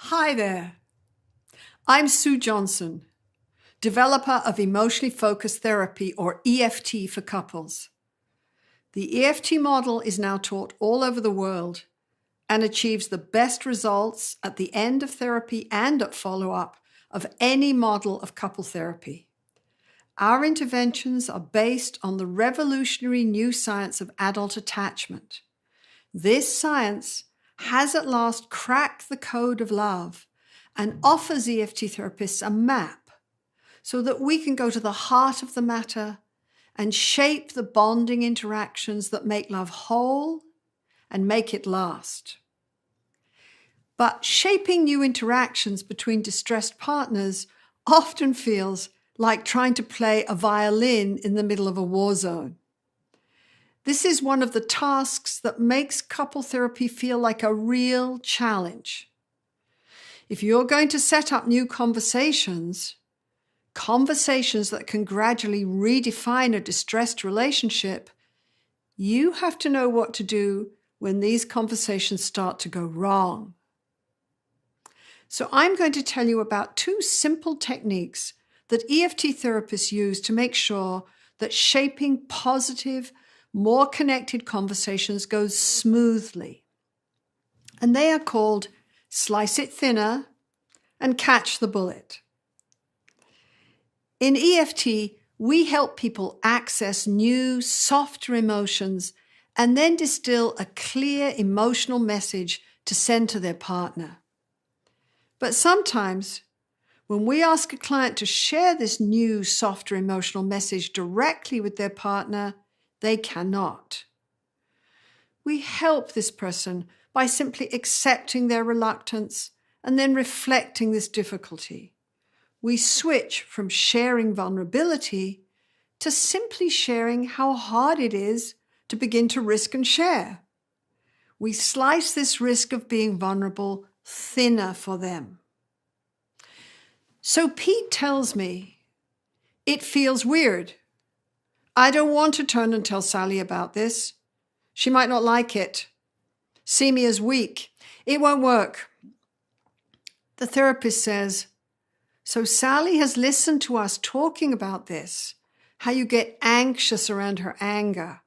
Hi there. I'm Sue Johnson, developer of Emotionally Focused Therapy, or EFT for couples. The EFT model is now taught all over the world and achieves the best results at the end of therapy and at follow-up of any model of couple therapy. Our interventions are based on the revolutionary new science of adult attachment. This science has at last cracked the code of love and offers EFT therapists a map so that we can go to the heart of the matter and shape the bonding interactions that make love whole and make it last. But shaping new interactions between distressed partners often feels like trying to play a violin in the middle of a war zone. This is one of the tasks that makes couple therapy feel like a real challenge. If you're going to set up new conversations that can gradually redefine a distressed relationship, you have to know what to do when these conversations start to go wrong. So I'm going to tell you about two simple techniques that EFT therapists use to make sure that shaping positive, more connected conversations goes smoothly. And they are called Slice It Thinner and Catch the Bullet. In EFT, we help people access new, softer emotions and then distill a clear emotional message to send to their partner. But sometimes, when we ask a client to share this new, softer emotional message directly with their partner, they cannot. We help this person by simply accepting their reluctance and then reflecting this difficulty. We switch from sharing vulnerability to simply sharing how hard it is to begin to risk and share. We slice this risk of being vulnerable thinner for them. So Pete tells me, "It feels weird. I don't want to turn and tell Sally about this. She might not like it. See me as weak. It won't work." The therapist says, "So Sally has listened to us talking about this, how you get anxious around her anger,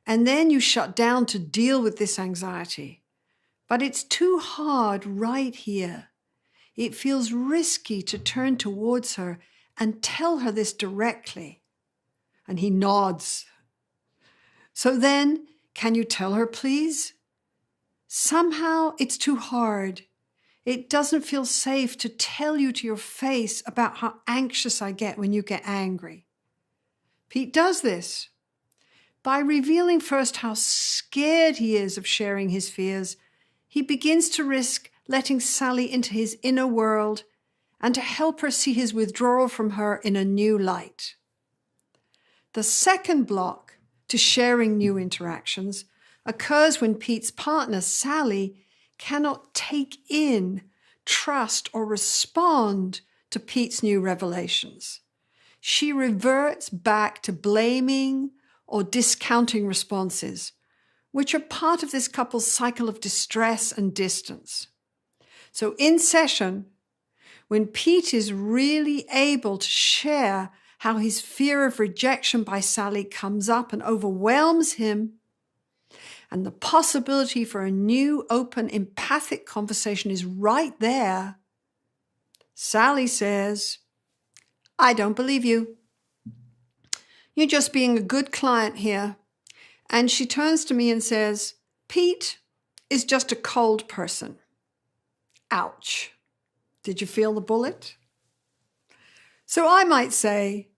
and then you shut down to deal with this anxiety. But it's too hard right here. It feels risky to turn towards her and tell her this directly." And he nods. "So then, can you tell her, please? Somehow it's too hard. It doesn't feel safe to tell you to your face about how anxious I get when you get angry." Pete does this. By revealing first how scared he is of sharing his fears, he begins to risk letting Sally into his inner world and to help her see his withdrawal from her in a new light. The second block to sharing new interactions occurs when Pete's partner, Sally, cannot take in, trust, or respond to Pete's new revelations. She reverts back to blaming or discounting responses, which are part of this couple's cycle of distress and distance. So in session, when Pete is really able to share how his fear of rejection by Sally comes up and overwhelms him, and the possibility for a new, open, empathic conversation is right there, Sally says, "I don't believe you. You're just being a good client here." And she turns to me and says, "Pete is just a cold person." Ouch. Did you feel the bullet? So I might say,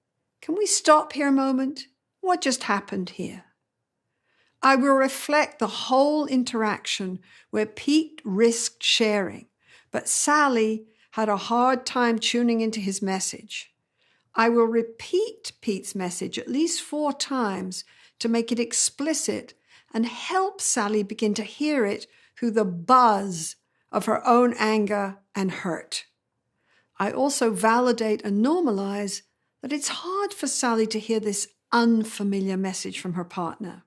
can we stop here a moment? What just happened here? I will reflect the whole interaction where Pete risked sharing, but Sally had a hard time tuning into his message. I will repeat Pete's message at least 4 times to make it explicit and help Sally begin to hear it through the buzz of her own anger and hurt. I also validate and normalize that it's hard for Sally to hear this unfamiliar message from her partner.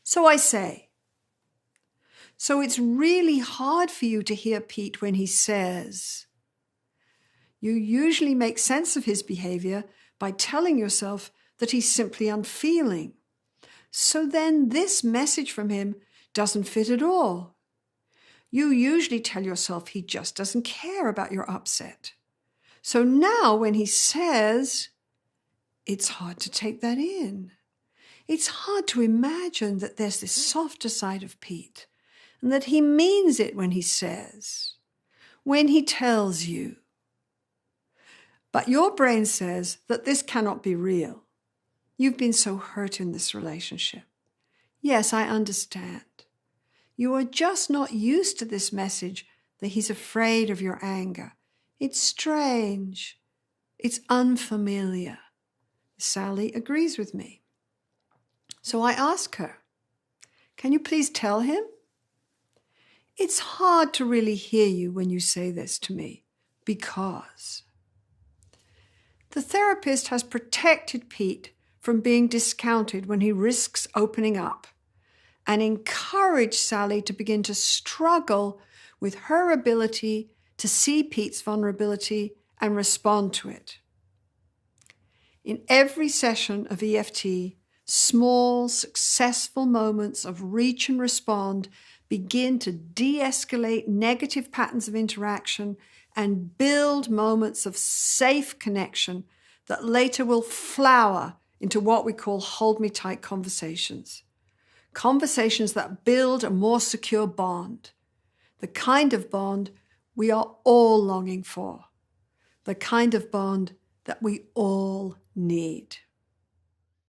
So I say, So it's really hard for you to hear Pete when he says. You usually make sense of his behavior by telling yourself that he's simply unfeeling. So then this message from him doesn't fit at all. You usually tell yourself he just doesn't care about your upset. So now when he says, it's hard to take that in. It's hard to imagine that there's this softer side of Pete and that he means it when he says, when he tells you. But your brain says that this cannot be real. You've been so hurt in this relationship. Yes, I understand. You are just not used to this message that he's afraid of your anger. It's strange. It's unfamiliar. Sally agrees with me. So I ask her, can you please tell him? It's hard to really hear you when you say this to me because the therapist has protected Pete from being discounted when he risks opening up and encouraged Sally to begin to struggle with her ability to see Pete's vulnerability and respond to it. In every session of EFT, small, successful moments of reach and respond begin to de-escalate negative patterns of interaction and build moments of safe connection that later will flower into what we call hold me tight conversations. Conversations that build a more secure bond. The kind of bond we are all longing for. The kind of bond that we all need.